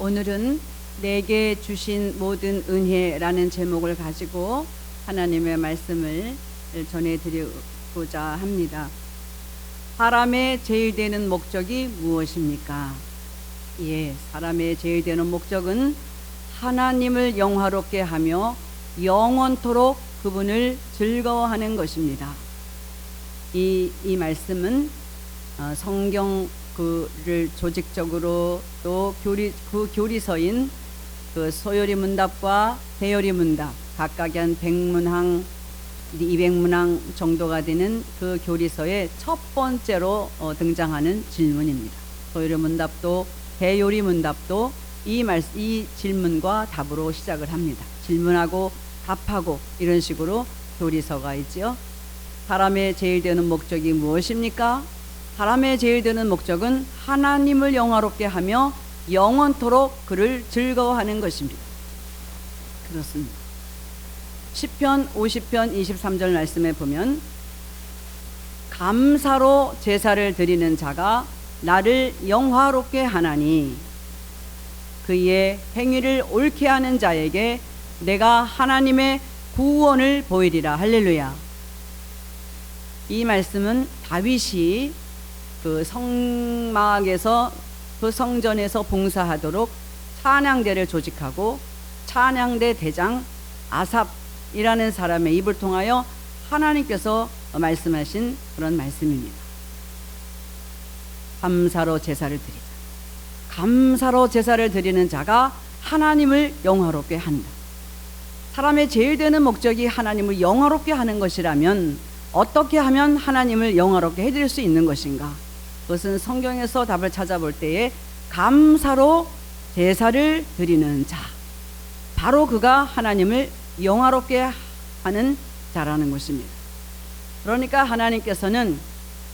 오늘은 내게 주신 모든 은혜라는 제목을 가지고 하나님의 말씀을 전해드리고자 합니다. 사람의 제일 되는 목적이 무엇입니까? 사람의 제일 되는 목적은 하나님을 영화롭게 하며 영원토록 그분을 즐거워하는 것입니다. 이 말씀은 성경 를 조직적으로 또 교리서인 그 소요리 문답과 대요리 문답 각각이 한 100문항, 200문항 정도가 되는 그 교리서의 첫 번째로 등장하는 질문입니다. 소요리 문답도 대요리 문답도 이 질문과 답으로 시작을 합니다. 질문하고 답하고 이런 식으로 교리서가 있지요. 사람의 제일 되는 목적이 무엇입니까? 사람의 제일 되는 목적은 하나님을 영화롭게 하며 영원토록 그를 즐거워하는 것입니다. 그렇습니다. 시편 50편 23절 말씀에 보면 감사로 제사를 드리는 자가 나를 영화롭게 하나니 그의 행위를 옳게 하는 자에게 내가 하나님의 구원을 보이리라. 할렐루야. 이 말씀은 다윗이 그 성막에서 그 성전에서 봉사하도록 찬양대를 조직하고 찬양대 대장 아삽이라는 사람의 입을 통하여 하나님께서 말씀하신 그런 말씀입니다. 감사로 제사를 드리자. 감사로 제사를 드리는 자가 하나님을 영화롭게 한다. 사람의 제일 되는 목적이 하나님을 영화롭게 하는 것이라면 어떻게 하면 하나님을 영화롭게 해드릴 수 있는 것인가? 그것은 성경에서 답을 찾아볼 때에 감사로 제사를 드리는 자, 바로 그가 하나님을 영화롭게 하는 자라는 것입니다. 그러니까 하나님께서는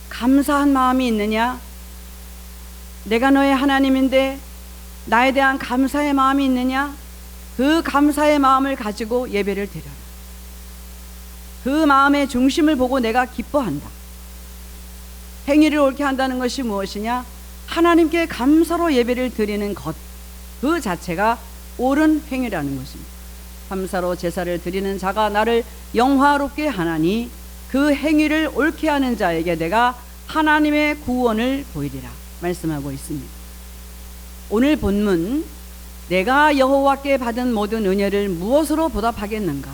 감사한 마음이 있느냐? 내가 너의 하나님인데 나에 대한 감사의 마음이 있느냐? 그 감사의 마음을 가지고 예배를 드려라. 그 마음의 중심을 보고 내가 기뻐한다. 행위를 옳게 한다는 것이 무엇이냐? 하나님께 감사로 예배를 드리는 것, 그 자체가 옳은 행위라는 것입니다. 감사로 제사를 드리는 자가 나를 영화롭게 하나니 그 행위를 옳게 하는 자에게 내가 하나님의 구원을 보이리라 말씀하고 있습니다. 오늘 본문, 내가 여호와께 받은 모든 은혜를 무엇으로 보답하겠는가?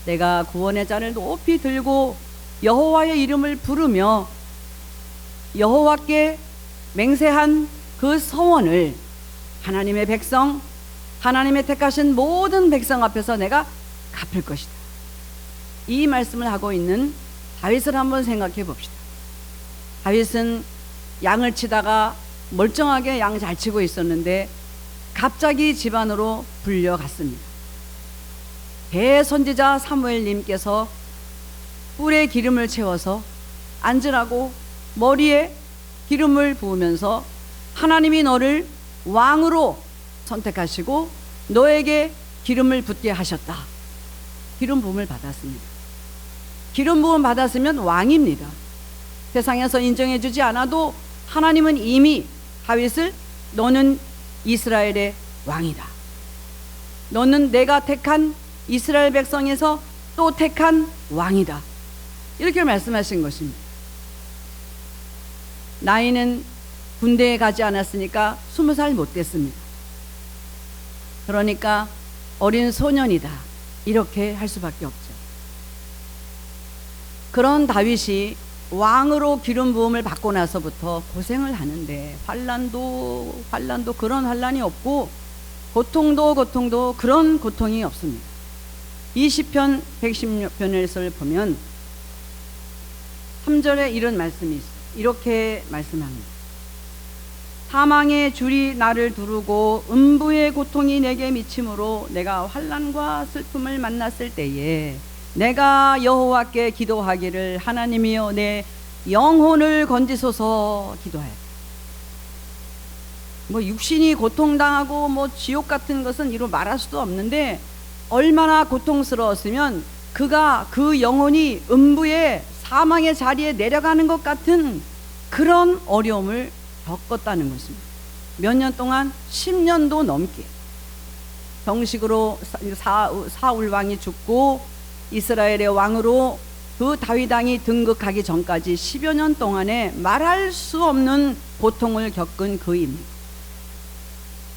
내가 구원의 잔을 높이 들고 여호와의 이름을 부르며 여호와께 맹세한 그 서원을 하나님의 백성, 하나님의 택하신 모든 백성 앞에서 내가 갚을 것이다. 이 말씀을 하고 있는 다윗을 한번 생각해 봅시다. 다윗은 양을 치다가 멀쩡하게 양 잘 치고 있었는데 갑자기 집안으로 불려갔습니다. 대선지자 사무엘님께서 뿔에 기름을 채워서 앉으라고 머리에 기름을 부으면서 하나님이 너를 왕으로 선택하시고 너에게 기름을 붓게 하셨다. 기름 부음을 받았습니다. 기름 부음 받았으면 왕입니다. 세상에서 인정해주지 않아도 하나님은 이미 다윗을 너는 이스라엘의 왕이다. 너는 내가 택한 이스라엘 백성에서 또 택한 왕이다. 이렇게 말씀하신 것입니다. 나이는 군대에 가지 않았으니까 20살 못 됐습니다. 그러니까 어린 소년이다. 이렇게 할 수밖에 없죠. 그런 다윗이 왕으로 기름 부음을 받고 나서부터 고생을 하는데 환난도 그런 환난이 없고 고통도 그런 고통이 없습니다. 이 시편 116편을 보면 3절에 이런 말씀이 있어요. 이렇게 말씀합니다. 사망의 줄이 나를 두르고 음부의 고통이 내게 미침으로 내가 환난과 슬픔을 만났을 때에 내가 여호와께 기도하기를 하나님이여 내 영혼을 건지소서 기도하여. 육신이 고통당하고 지옥 같은 것은 이루 말할 수도 없는데 얼마나 고통스러웠으면 그가 그 영혼이 음부의 사망의 자리에 내려가는 것 같은 그런 어려움을 겪었다는 것입니다. 몇 년 동안 10년도 넘게 정식으로 사울 왕이 죽고 이스라엘의 왕으로 그 다윗 왕이 등극하기 전까지 10여 년 동안에 말할 수 없는 고통을 겪은 그입니다.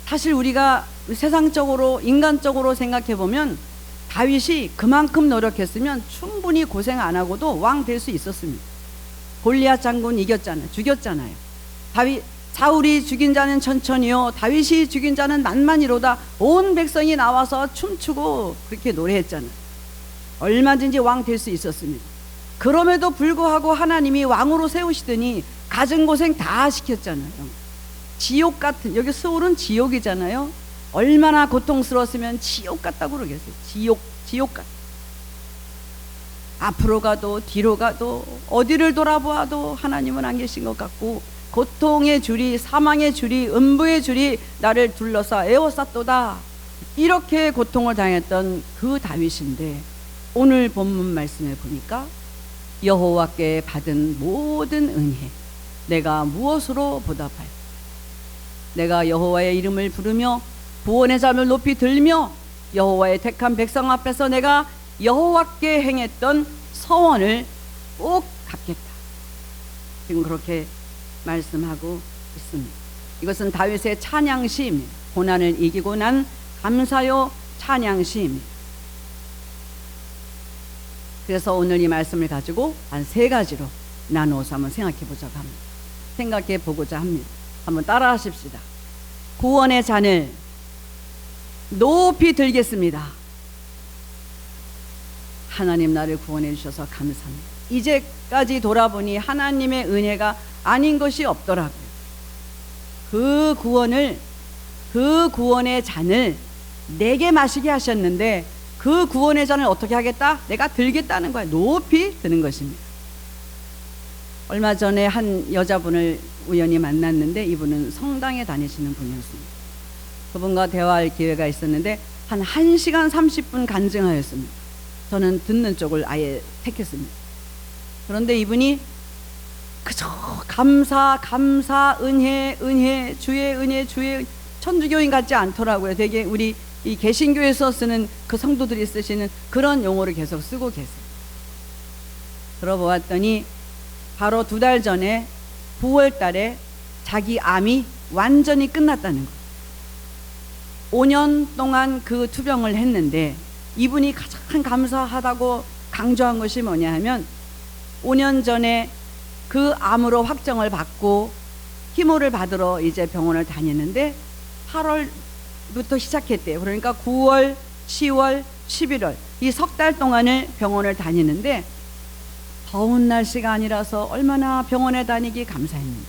사실 우리가 세상적으로 인간적으로 생각해 보면 다윗이 그만큼 노력했으면 충분히 고생 안 하고도 왕 될 수 있었습니다. 골리앗 장군 이겼잖아요. 죽였잖아요. 사울이 죽인 자는 천천히요 다윗이 죽인 자는 만만이로다. 온 백성이 나와서 춤추고 그렇게 노래했잖아요. 얼마든지 왕 될 수 있었습니다. 그럼에도 불구하고 하나님이 왕으로 세우시더니 가진 고생 다 시켰잖아요. 지옥 같은, 여기 서울은 지옥이잖아요. 얼마나 고통스러웠으면 지옥 같다고 그러겠어요. 지옥 같. 앞으로 가도 뒤로 가도 어디를 돌아보아도 하나님은 안 계신 것 같고 고통의 줄이, 사망의 줄이, 음부의 줄이 나를 둘러싸 에워쌌도다. 이렇게 고통을 당했던 그 다윗인데 오늘 본문 말씀에 보니까 여호와께 받은 모든 은혜 내가 무엇으로 보답할까? 내가 여호와의 이름을 부르며 구원의 잠을 높이 들며 여호와의 택한 백성 앞에서 내가 여호와께 행했던 서원을 꼭 갚겠다. 지금 그렇게 말씀하고 있습니다. 이것은 다윗의 찬양시입니다. 고난을 이기고 난 감사요 찬양시입니다. 그래서 오늘 이 말씀을 가지고 한 세 가지로 나누어서 한번 생각해 보고자 합니다. 한번 따라 하십시다. 구원의 잔을 높이 들겠습니다. 하나님 나를 구원해 주셔서 감사합니다. 이제까지 돌아보니 하나님의 은혜가 아닌 것이 없더라고요. 그 구원의 잔을 내게 마시게 하셨는데 그 구원의 잔을 어떻게 하겠다? 내가 들겠다는 거야. 높이 드는 것입니다. 얼마 전에 한 여자분을 우연히 만났는데 이분은 성당에 다니시는 분이었습니다. 그분과 대화할 기회가 있었는데 한 1시간 30분 간증하였습니다. 저는 듣는 쪽을 아예 택했습니다. 그런데 이분이 그저 감사 은혜 주의 은혜 천주교인 같지 않더라고요. 되게 우리 이 개신교에서 쓰는 그 성도들이 쓰시는 그런 용어를 계속 쓰고 계세요. 들어보았더니 바로 2달 전에 9월 달에 자기 암이 완전히 끝났다는 거예요. 5년 동안 그 투병을 했는데 이분이 가장 감사하다고 강조한 것이 뭐냐 하면 5년 전에 그 암으로 확정을 받고 키모를 받으러 이제 병원을 다니는데 8월부터 시작했대요. 그러니까 9월, 10월, 11월 이 3달 동안을 병원을 다니는데 더운 날씨가 아니라서 얼마나 병원에 다니기 감사했는지,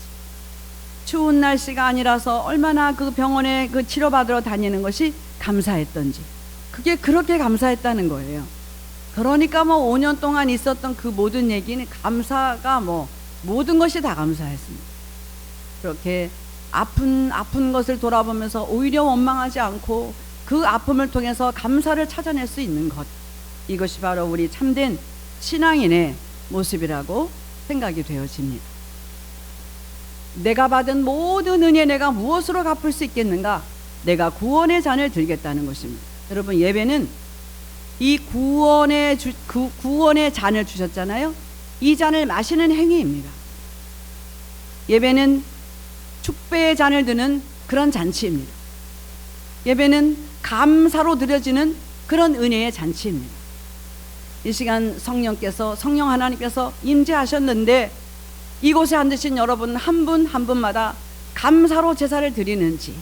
추운 날씨가 아니라서 얼마나 그 병원에 그 치료받으러 다니는 것이 감사했던지, 그게 그렇게 감사했다는 거예요. 그러니까 5년 동안 있었던 그 모든 얘기는 감사가 모든 것이 다 감사했습니다. 그렇게 아픈 것을 돌아보면서 오히려 원망하지 않고 그 아픔을 통해서 감사를 찾아낼 수 있는 것, 이것이 바로 우리 참된 신앙인의 모습이라고 생각이 되어집니다. 내가 받은 모든 은혜 내가 무엇으로 갚을 수 있겠는가? 내가 구원의 잔을 들겠다는 것입니다. 여러분, 예배는 이 구원의 잔을 주셨잖아요. 이 잔을 마시는 행위입니다. 예배는 축배의 잔을 드는 그런 잔치입니다. 예배는 감사로 드려지는 그런 은혜의 잔치입니다. 이 시간 성령 하나님께서 임재하셨는데 이곳에 앉으신 여러분 한 분 한 분마다 감사로 제사를 드리는지,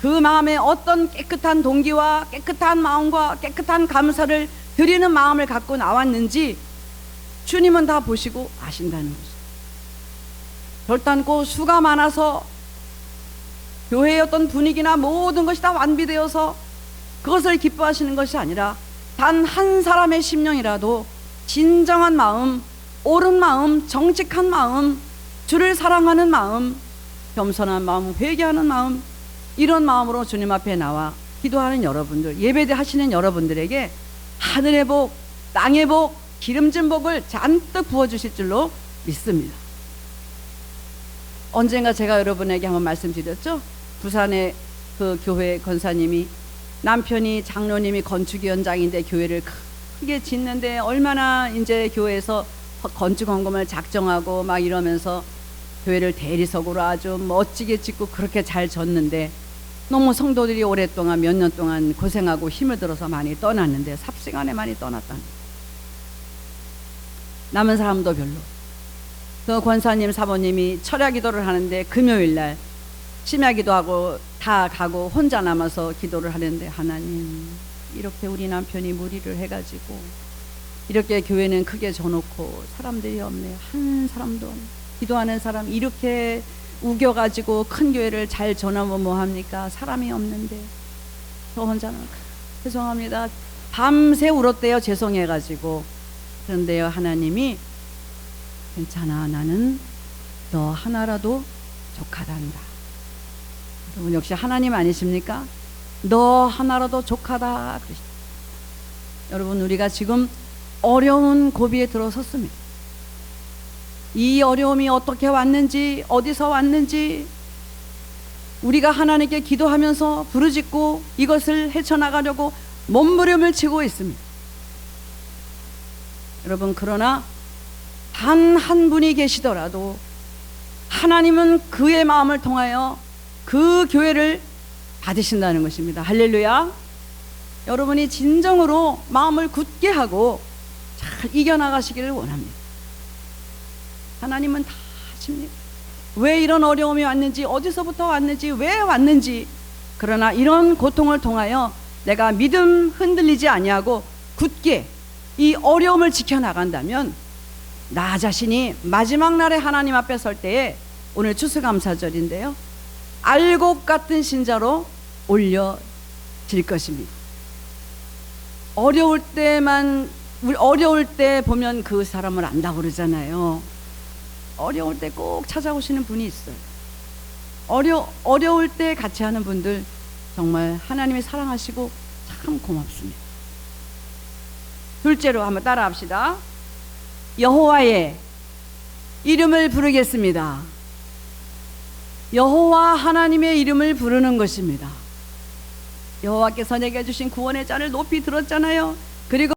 그 마음에 어떤 깨끗한 동기와 깨끗한 마음과 깨끗한 감사를 드리는 마음을 갖고 나왔는지 주님은 다 보시고 아신다는 거죠. 결단코 수가 많아서 교회의 어떤 분위기나 모든 것이 다 완비되어서 그것을 기뻐하시는 것이 아니라 단 한 사람의 심령이라도 진정한 마음, 옳은 마음, 정직한 마음, 주를 사랑하는 마음, 겸손한 마음, 회개하는 마음, 이런 마음으로 주님 앞에 나와 기도하는 여러분들, 예배하시는 여러분들에게 하늘의 복, 땅의 복, 기름진 복을 잔뜩 부어주실 줄로 믿습니다. 언젠가 제가 여러분에게 한번 말씀드렸죠? 부산의 그 교회 권사님이 남편이 장로님이 건축위원장인데 교회를 크게 짓는데 얼마나 이제 교회에서 건축헌금을 작정하고 막 이러면서 교회를 대리석으로 아주 멋지게 짓고 그렇게 잘 졌는데 너무 성도들이 오랫동안 몇 년 동안 고생하고 힘을 들어서 많이 떠났는데 삽시간에 많이 떠났다는 거예요. 남은 사람도 별로. 그 권사님 사모님이 철야 기도를 하는데 금요일날 심야 기도하고 다 가고 혼자 남아서 기도를 하는데, 하나님 이렇게 우리 남편이 무리를 해가지고 이렇게 교회는 크게 져놓고 사람들이 없네. 한 사람도 없네. 기도하는 사람 이렇게 우겨가지고 큰 교회를 잘 전하면 뭐합니까? 사람이 없는데 저 혼자는 죄송합니다. 밤새 울었대요. 죄송해가지고. 그런데요, 하나님이 괜찮아, 나는 너 하나라도 족하단다. 여러분 역시 하나님 아니십니까? 너 하나라도 족하다 그러시죠. 여러분 우리가 지금 어려운 고비에 들어섰습니다. 이 어려움이 어떻게 왔는지, 어디서 왔는지 우리가 하나님께 기도하면서 부르짖고 이것을 헤쳐나가려고 몸부림을 치고 있습니다. 여러분, 그러나 단 한 분이 계시더라도 하나님은 그의 마음을 통하여 그 교회를 받으신다는 것입니다. 할렐루야. 여러분이 진정으로 마음을 굳게 하고 잘 이겨나가시기를 원합니다. 하나님은 다 아십니다. 왜 이런 어려움이 왔는지, 어디서부터 왔는지, 왜 왔는지. 그러나 이런 고통을 통하여 내가 믿음 흔들리지 아니하고 굳게 이 어려움을 지켜나간다면 나 자신이 마지막 날에 하나님 앞에 설 때에, 오늘 추수감사절인데요, 알곡 같은 신자로 올려질 것입니다. 어려울 때 보면 그 사람을 안다고 그러잖아요. 어려울 때 꼭 찾아오시는 분이 있어요. 어려울 때 같이 하는 분들 정말 하나님이 사랑하시고 참 고맙습니다. 둘째로 한번 따라 합시다. 여호와의 이름을 부르겠습니다. 여호와 하나님의 이름을 부르는 것입니다. 여호와께서 내게 주신 구원의 잔을 높이 들었잖아요. 그리고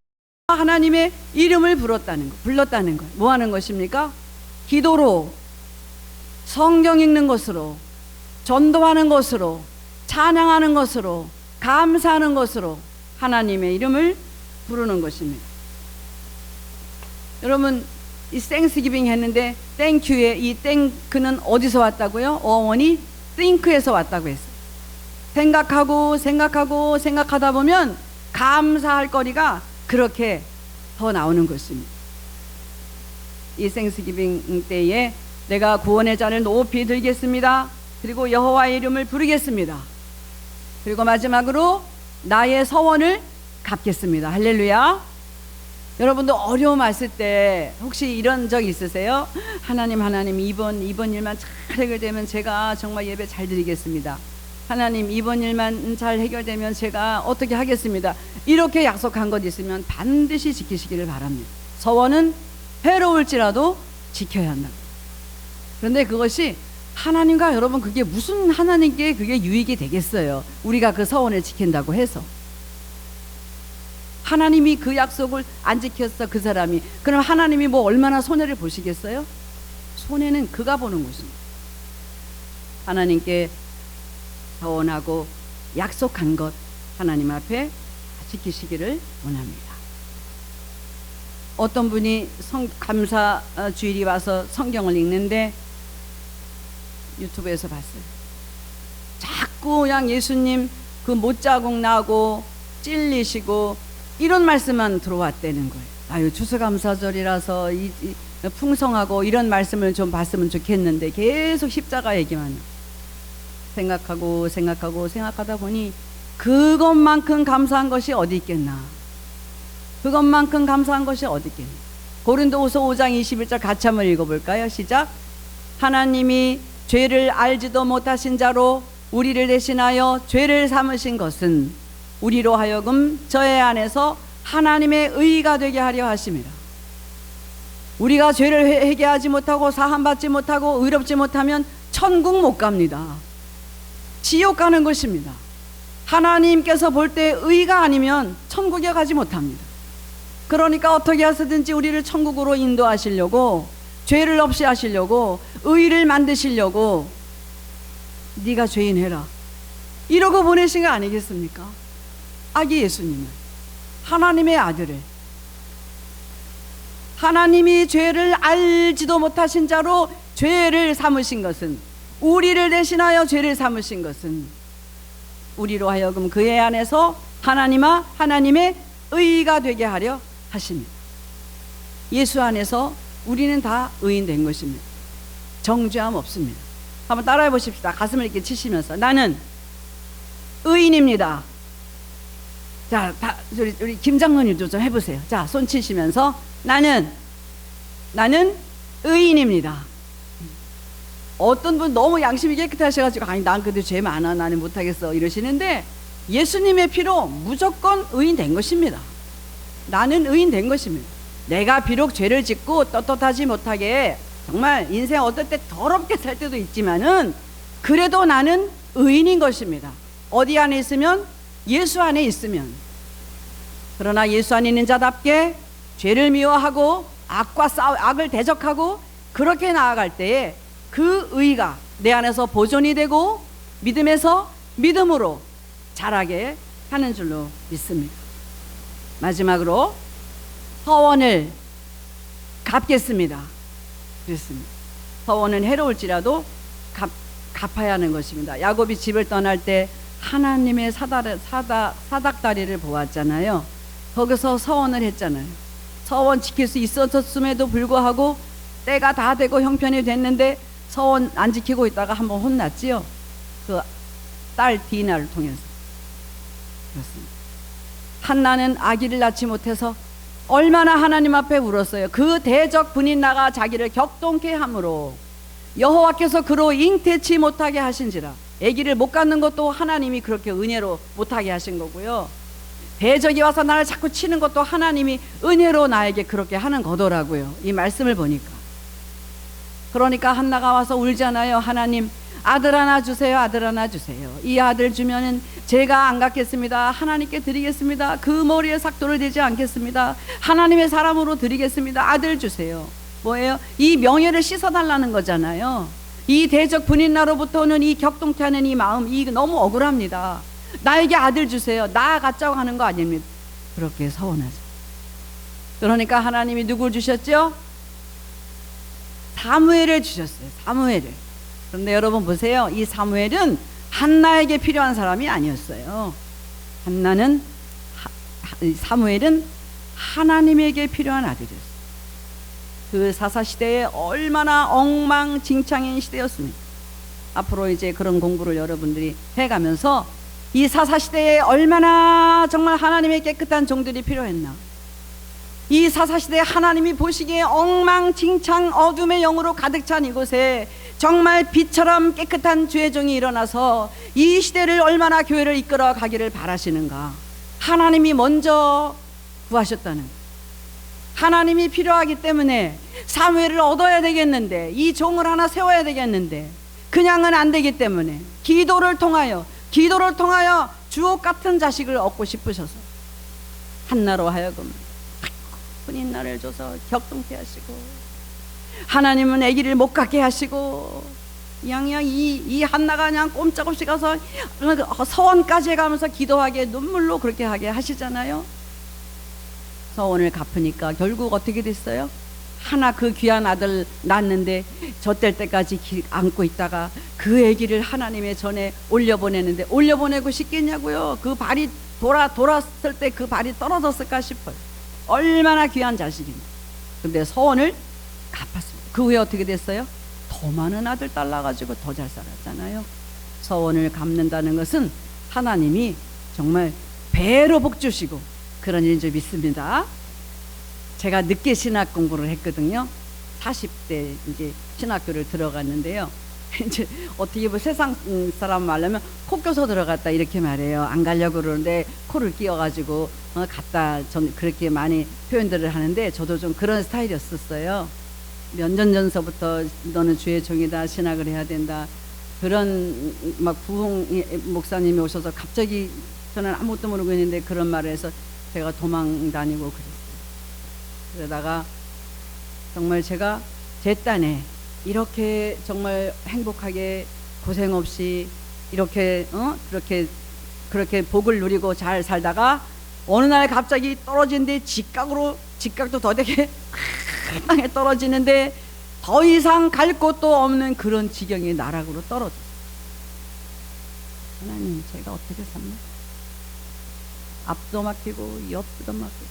하나님의 이름을 불렀다는 것. 뭐 하는 것입니까? 기도로, 성경 읽는 것으로, 전도하는 것으로, 찬양하는 것으로, 감사하는 것으로 하나님의 이름을 부르는 것입니다. 여러분, 이 땡스기빙 했는데 땡큐의 이 땡크는 어디서 왔다고요? 어원이 think에서 왔다고 했어요. 생각하다 보면 감사할 거리가 그렇게 더 나오는 것입니다. 이 땡스기빙 때에 내가 구원의 잔을 높이 들겠습니다. 그리고 여호와의 이름을 부르겠습니다. 그리고 마지막으로 나의 서원을 갚겠습니다. 할렐루야. 여러분도 어려움 왔을 때 혹시 이런 적 있으세요? 하나님 이번 일만 잘 해결되면 제가 정말 예배 잘 드리겠습니다. 하나님 이번 일만 잘 해결되면 제가 어떻게 하겠습니다. 이렇게 약속한 것 있으면 반드시 지키시기를 바랍니다. 서원은 해로울지라도 지켜야 한다. 그런데 그것이 하나님과 여러분, 그게 무슨 하나님께 그게 유익이 되겠어요? 우리가 그 서원을 지킨다고 해서. 하나님이 그 약속을 안 지켰어, 그 사람이. 그럼 하나님이 뭐 얼마나 손해를 보시겠어요? 손해는 그가 보는 것입니다. 하나님께 서원하고 약속한 것 하나님 앞에 지키시기를 원합니다. 어떤 분이 감사 주일이 와서 성경을 읽는데 유튜브에서 봤어요. 자꾸 그냥 예수님 그 못자국 나고 찔리시고 이런 말씀만 들어왔다는 거예요. 아유, 추수감사절이라서 풍성하고 이런 말씀을 좀 봤으면 좋겠는데 계속 십자가 얘기만 생각하다 보니 그것만큼 감사한 것이 어디 있겠나. 그것만큼 감사한 것이 어디 있겠나. 고린도후서 5장 21절 같이 한번 읽어볼까요? 시작. 하나님이 죄를 알지도 못하신 자로 우리를 대신하여 죄를 삼으신 것은 우리로 하여금 저의 안에서 하나님의 의가 되게 하려 하심이라. 우리가 죄를 회개하지 못하고 사함받지 못하고 의롭지 못하면 천국 못 갑니다. 지옥 가는 것입니다. 하나님께서 볼 때 의가 아니면 천국에 가지 못합니다. 그러니까 어떻게 해서든지 우리를 천국으로 인도하시려고, 죄를 없이 하시려고, 의를 만드시려고 네가 죄인 해라 이러고 보내신 거 아니겠습니까? 아기 예수님을, 하나님의 아들을, 하나님이 죄를 알지도 못하신 자로 죄를 삼으신 것은, 우리를 대신하여 죄를 삼으신 것은 우리로 하여금 그의 안에서 하나님의 의가 되게 하려 하십니다. 예수 안에서 우리는 다 의인 된 것입니다. 정죄함 없습니다. 한번 따라해 보십시다. 가슴을 이렇게 치시면서 나는 의인입니다. 자, 우리 김장로님도 좀 해보세요. 자, 손 치시면서 나는 의인입니다. 어떤 분 너무 양심이 깨끗하셔가지고 아니 난 그래도 죄 많아 나는 못하겠어 이러시는데, 예수님의 피로 무조건 의인 된 것입니다. 나는 의인 된 것입니다. 내가 비록 죄를 짓고 떳떳하지 못하게 정말 인생 어떨 때 더럽게 살 때도 있지만은 그래도 나는 의인인 것입니다. 어디 안에 있으면? 예수 안에 있으면. 그러나 예수 안에 있는 자답게 죄를 미워하고 악을 대적하고 그렇게 나아갈 때에 그 의가 내 안에서 보존이 되고 믿음에서 믿음으로 자라게 하는 줄로 믿습니다. 마지막으로 서원을 갚겠습니다. 그렇습니다. 서원은 해로울지라도 갚아야 하는 것입니다. 야곱이 집을 떠날 때 하나님의 사닥다리를 보았잖아요. 거기서 서원을 했잖아요. 서원 지킬 수 있었음에도 불구하고 때가 다 되고 형편이 됐는데 서원 안 지키고 있다가 한번 혼났지요. 그 딸 디나를 통해서. 그렇습니다. 한나는 아기를 낳지 못해서 얼마나 하나님 앞에 울었어요. 그 대적 분인나가 자기를 격동케 함으로 여호와께서 그로 잉태치 못하게 하신지라. 아기를 못 갖는 것도 하나님이 그렇게 은혜로 못하게 하신 거고요. 대적이 와서 나를 자꾸 치는 것도 하나님이 은혜로 나에게 그렇게 하는 거더라고요. 이 말씀을 보니까. 그러니까 한나가 와서 울잖아요. 하나님, 아들 하나 주세요. 아들 하나 주세요. 이 아들 주면은 제가 안 갖겠습니다. 하나님께 드리겠습니다. 그 머리에 삭도를 대지 않겠습니다. 하나님의 사람으로 드리겠습니다. 아들 주세요. 뭐예요? 이 명예를 씻어달라는 거잖아요. 이 대적 분인나로부터는 이 격동케 하는 이 마음, 이 너무 억울합니다. 나에게 아들 주세요. 나 갖자고 하는 거 아닙니다. 그렇게 서운하죠. 그러니까 하나님이 누굴 주셨죠? 사무엘을 주셨어요. 사무엘을. 그런데 여러분 보세요. 이 사무엘은 한나에게 필요한 사람이 아니었어요. 사무엘은 하나님에게 필요한 아들이었어요. 그 사사시대에 얼마나 엉망진창인 시대였습니까? 앞으로 이제 그런 공부를 여러분들이 해가면서 이 사사시대에 얼마나 정말 하나님의 깨끗한 종들이 필요했나. 이 사사시대에 하나님이 보시기에 엉망진창 어둠의 영으로 가득 찬 이곳에 정말 빛처럼 깨끗한 주의 종이 일어나서 이 시대를 얼마나 교회를 이끌어 가기를 바라시는가. 하나님이 먼저 구하셨다는, 하나님이 필요하기 때문에 사무엘을 얻어야 되겠는데, 이 종을 하나 세워야 되겠는데 그냥은 안 되기 때문에 기도를 통하여 주옥 같은 자식을 얻고 싶으셔서 한나로 하여금 혼인날을 줘서 격동케 하시고, 하나님은 아기를 못 갖게 하시고, 그냥 이 한나가 그냥 꼼짝없이 가서 서원까지 해가면서 기도하게 눈물로 그렇게 하게 하시잖아요. 서원을 갚으니까 결국 어떻게 됐어요? 하나 그 귀한 아들 낳았는데 젖될 때까지 안고 있다가 그 아기를 하나님의 전에 올려보내는데, 올려보내고 싶겠냐고요. 그 발이 돌았을 때 그 발이 떨어졌을까 싶어요. 얼마나 귀한 자식인데. 근데 서원을 갚았습니다. 그 후에 어떻게 됐어요? 더 많은 아들 딸 낳아가지고 더 잘 살았잖아요. 서원을 갚는다는 것은 하나님이 정말 배로 복 주시고 그런 일인 줄 믿습니다. 제가 늦게 신학 공부를 했거든요. 40대 이제 신학교를 들어갔는데요. 이제 어떻게 보면 세상 사람 말하면 코 껴서 들어갔다 이렇게 말해요. 안 가려고 그러는데 코를 끼워가지고 갔다. 전 그렇게 많이 표현들을 하는데 저도 좀 그런 스타일이었었어요. 몇 년 전서부터 너는 주의 종이다, 신학을 해야 된다, 그런 막 부흥 목사님이 오셔서 갑자기 저는 아무것도 모르고 있는데 그런 말을 해서 제가 도망 다니고 그랬어요. 그러다가 정말 제가 제 딴에 이렇게 정말 행복하게 고생 없이 이렇게 그렇게 복을 누리고 잘 살다가 어느 날 갑자기 떨어지는데 직각도 더 되게 땅에 떨어지는데 더 이상 갈 곳도 없는 그런 지경의 나락으로 떨어졌어요. 하나님, 제가 어떻게 삽니까? 앞도 막히고 옆도 막히고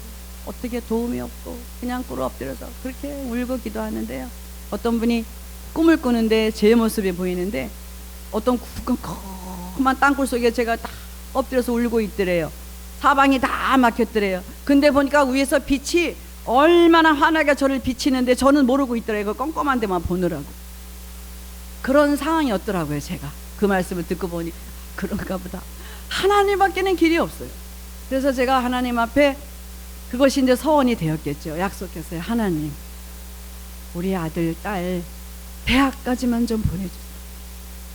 어떻게 도움이 없고 그냥 꿇어 엎드려서 그렇게 울고 기도하는데요. 어떤 분이 꿈을 꾸는데 제 모습이 보이는데 어떤 굵은 땅굴 속에 제가 딱 엎드려서 울고 있더래요. 사방이 다 막혔더래요. 근데 보니까 위에서 빛이 얼마나 환하게 저를 비치는데 저는 모르고 있더래요. 그 껌껌한 데만 보느라고. 그런 상황이었더라고요. 제가 그 말씀을 듣고 보니 그런가 보다. 하나님밖에는 길이 없어요. 그래서 제가 하나님 앞에 그것이 이제 서원이 되었겠죠. 약속했어요. 하나님, 우리 아들, 딸 대학까지만 좀 보내주세요.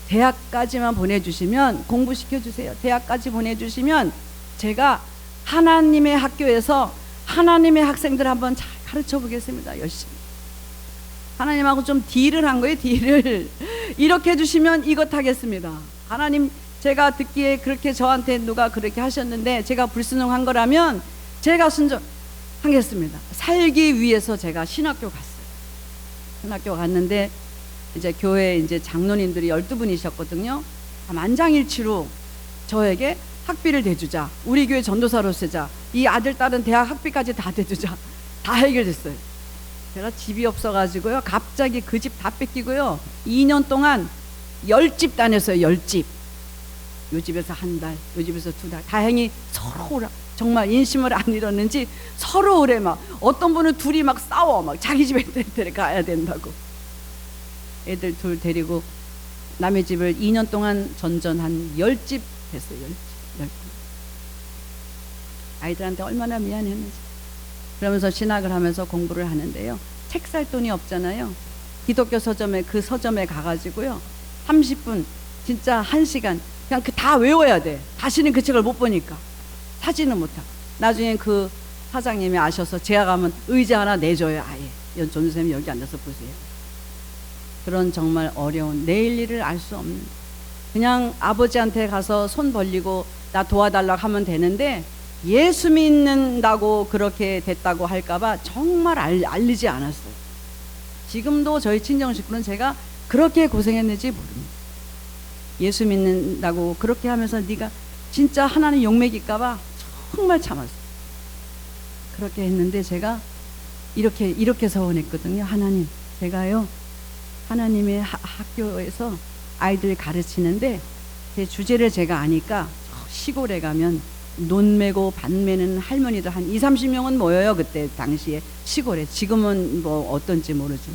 대학까지만 보내주시면 공부시켜주세요. 대학까지 보내주시면 제가 하나님의 학교에서 하나님의 학생들 한번 잘 가르쳐 보겠습니다. 열심히. 하나님하고 좀 딜을 한 거예요. 딜을. 이렇게 해주시면 이것 하겠습니다. 하나님, 제가 듣기에 그렇게 저한테 누가 그렇게 하셨는데 제가 불순종한 거라면 제가 순종하겠습니다. 살기 위해서 제가 신학교 갔어요. 신학교 갔는데 이제 교회 이제 장로님들이 12분이셨거든요. 만장일치로 저에게 학비를 대주자. 우리 교회 전도사로 쓰자. 이 아들, 딸은 대학 학비까지 다 대주자. 다 해결됐어요. 제가 집이 없어가지고요. 갑자기 그 집 다 뺏기고요. 2년 동안 10집 다녔어요. 10집. 요 집에서 한 달, 요 집에서 2달. 다행히 서로 오라. 정말 인심을 안 잃었는지 서로 오래 막 어떤 분은 둘이 막 싸워. 막 자기 집에 가야 된다고. 애들 둘 데리고 남의 집을 2년 동안 전전 한 10집 했어요. 10집. 아이들한테 얼마나 미안했는지. 그러면서 신학을 하면서 공부를 하는데요. 책 살 돈이 없잖아요. 기독교 서점에 그 서점에 가가지고요. 30분 진짜 1시간 그냥 그 다 외워야 돼. 다시는 그 책을 못 보니까 사지는 못하고. 나중에 그 사장님이 아셔서 제가 가면 의자 하나 내줘요. 아예 전도사님 여기 앉아서 보세요. 그런 정말 어려운 내일 일을 알 수 없는, 그냥 아버지한테 가서 손 벌리고 나 도와달라고 하면 되는데 예수 믿는다고 그렇게 됐다고 할까봐 정말 알리지 않았어요. 지금도 저희 친정 식구는 제가 그렇게 고생했는지 모릅니다. 예수 믿는다고 그렇게 하면서 네가 진짜 하나님 욕먹일까봐 정말 참았어요. 그렇게 했는데 제가 이렇게 서원했거든요. 하나님, 제가요 하나님의 학교에서 아이들 가르치는데 제 주제를 제가 아니까 시골에 가면 논 메고 밭 메는 할머니들 한 20-30명은 모여요. 그때 당시에 시골에. 지금은 뭐 어떤지 모르죠.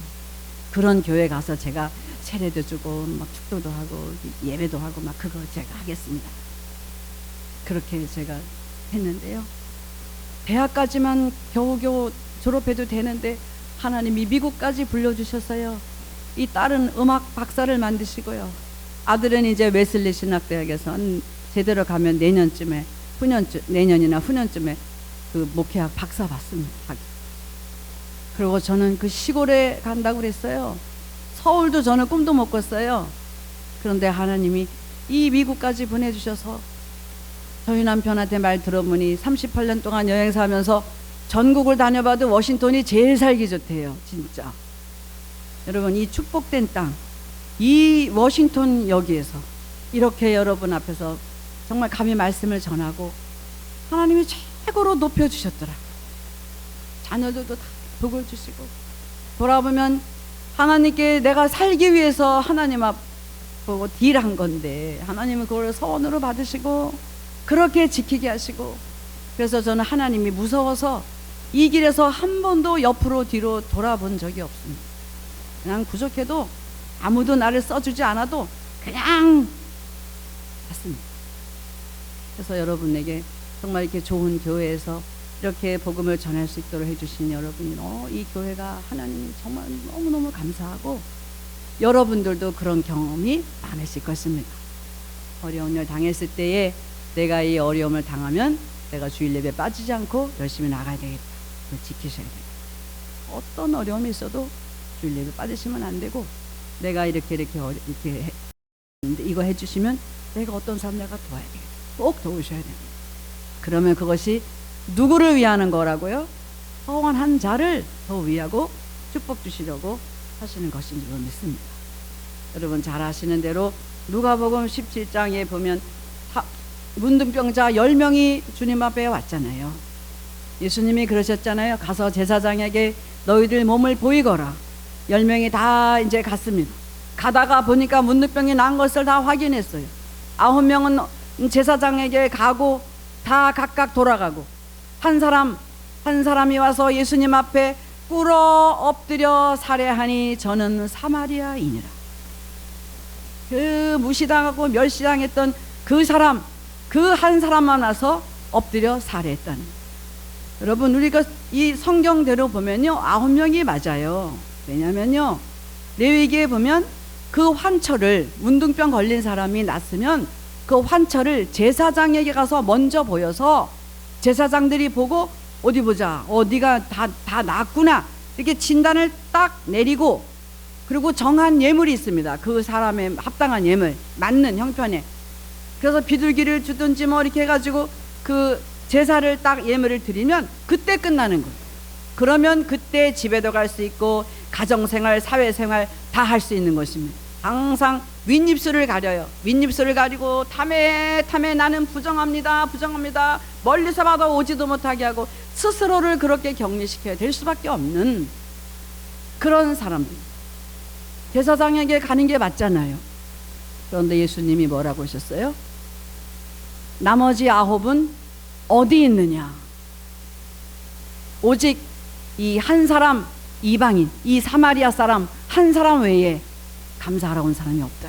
그런 교회 가서 제가 세례도 주고 막 축도도 하고 예배도 하고 막 그거 제가 하겠습니다. 그렇게 제가 했는데요. 대학까지만 겨우겨우 졸업해도 되는데 하나님이 미국까지 불러주셨어요. 이 딸은 음악 박사를 만드시고요. 아들은 이제 웨슬리 신학대학에서 제대로 가면 내년이나 후년쯤에 그 목회학 박사 받습니다. 그리고 저는 그 시골에 간다고 그랬어요. 서울도 저는 꿈도 못 꿨어요. 그런데 하나님이 이 미국까지 보내주셔서 저희 남편한테 말 들어보니 38년 동안 여행사 하면서 전국을 다녀봐도 워싱턴이 제일 살기 좋대요. 진짜. 여러분, 이 축복된 땅, 이 워싱턴 여기에서 이렇게 여러분 앞에서 정말 감히 말씀을 전하고 하나님이 최고로 높여주셨더라고요. 자녀들도 다 복을 주시고 돌아보면 하나님께 내가 살기 위해서 하나님 앞 보고 딜한 건데 하나님은 그걸 서원으로 받으시고 그렇게 지키게 하시고, 그래서 저는 하나님이 무서워서 이 길에서 한 번도 옆으로 뒤로 돌아본 적이 없습니다. 그냥 부족해도 아무도 나를 써주지 않아도 그냥 갔습니다. 그래서 여러분에게 정말 이렇게 좋은 교회에서 이렇게 복음을 전할 수 있도록 해주신 여러분이 이 교회가 하나님 정말 너무너무 감사하고, 여러분들도 그런 경험이 많으실 것입니다. 어려운 일 당했을 때에 내가 이 어려움을 당하면 내가 주일 예배 빠지지 않고 열심히 나가야 되겠다. 그걸 지키셔야 돼요. 어떤 어려움이 있어도 주일 예배 빠지시면 안 되고, 내가 이렇게 이거 해주시면 내가 어떤 사람 내가 도와야 되겠다. 꼭 도우셔야 됩니다. 그러면 그것이 누구를 위하는 거라고요? 허원한 자를 더 위하고 축복 주시려고 하시는 것인 줄 믿습니다. 여러분 잘 아시는 대로 누가복음 17장에 보면 문둥병자 10명이 주님 앞에 왔잖아요. 예수님이 그러셨잖아요. 가서 제사장에게 너희들 몸을 보이거라. 10명이 다 이제 갔습니다. 가다가 보니까 문둥병이 난 것을 다 확인했어요. 9명은 제사장에게 가고 다 각각 돌아가고, 한 사람이 와서 예수님 앞에 꿇어 엎드려 살해하니 저는 사마리아인이라. 그 무시당하고 멸시당했던 그 한 사람만 와서 엎드려 살해했다는. 여러분 우리가 이 성경대로 보면요 9명이 맞아요. 왜냐면요 레위기에 보면 그 환처를, 문둥병 걸린 사람이 났으면 그 환처를 제사장에게 가서 먼저 보여서 제사장들이 보고 어디 보자, 네가 다 낫구나 이렇게 진단을 딱 내리고, 그리고 정한 예물이 있습니다. 그 사람의 합당한 예물, 맞는 형편에. 그래서 비둘기를 주든지 뭐 이렇게 해가지고 그 제사를 딱 예물을 드리면 그때 끝나는 거예요. 그러면 그때 집에도 갈 수 있고 가정생활, 사회생활 다 할 수 있는 것입니다. 항상 윗입술을 가려요. 윗입술을 가리고 탐에 나는 부정합니다. 멀리서 봐도 오지도 못하게 하고 스스로를 그렇게 격리시켜야 될 수밖에 없는 그런 사람들. 제사장에게 가는 게 맞잖아요. 그런데 예수님이 뭐라고 하셨어요? 나머지 9은 어디 있느냐? 오직 이 한 사람, 이방인, 이 사마리아 사람 한 사람 외에 감사하러 온 사람이 없다.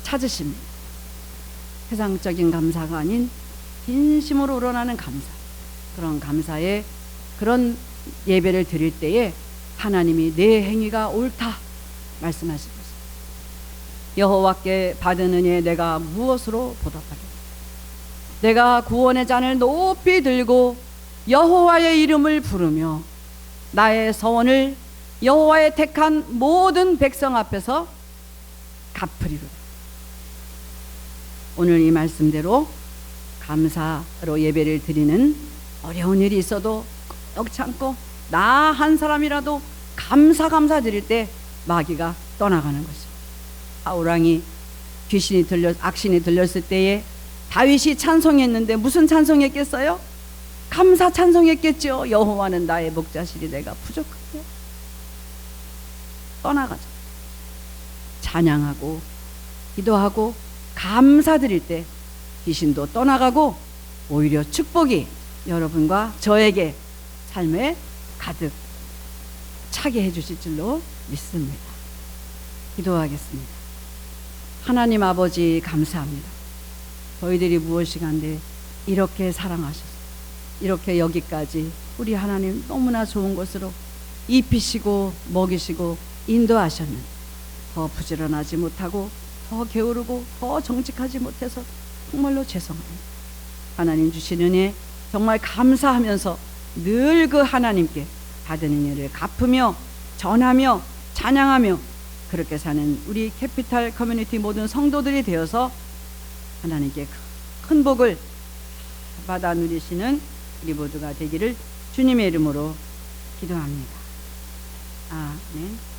찾으십니다. 세상적인 감사가 아닌 진심으로 우러나는 감사. 그런 감사에, 그런 예배를 드릴 때에 하나님이 내 행위가 옳다 말씀하시고, 여호와께 받은 은혜에 내가 무엇으로 보답하겠나? 내가 구원의 잔을 높이 들고 여호와의 이름을 부르며 나의 서원을 여호와의 택한 모든 백성 앞에서 갚으리로다. 오늘 이 말씀대로 감사로 예배를 드리는, 어려운 일이 있어도 꾹 참고 나 한 사람이라도 감사 드릴 때 마귀가 떠나가는 것입니다. 사울왕이 악신이 들렸을 때에 다윗이 찬송했는데 무슨 찬송했겠어요? 감사 찬송했겠죠. 여호와는 나의 목자시리 내가 부족하며. 떠나가죠. 찬양하고 기도하고 감사드릴 때 귀신도 떠나가고 오히려 축복이 여러분과 저에게 삶에 가득 차게 해주실 줄로 믿습니다. 기도하겠습니다. 하나님 아버지 감사합니다. 저희들이 무엇이간데 이렇게 사랑하셔서 이렇게 여기까지 우리 하나님 너무나 좋은 것으로 입히시고 먹이시고 인도하셨는데 더 부지런하지 못하고 더 게으르고 더 정직하지 못해서 정말로 죄송합니다. 하나님 주신 은혜 정말 감사하면서 늘 그 하나님께 받은 은혜를 갚으며 전하며 찬양하며 그렇게 사는 우리 캐피탈 커뮤니티 모든 성도들이 되어서 하나님께 큰 복을 받아 누리시는 우리 모두가 되기를 주님의 이름으로 기도합니다. 아멘.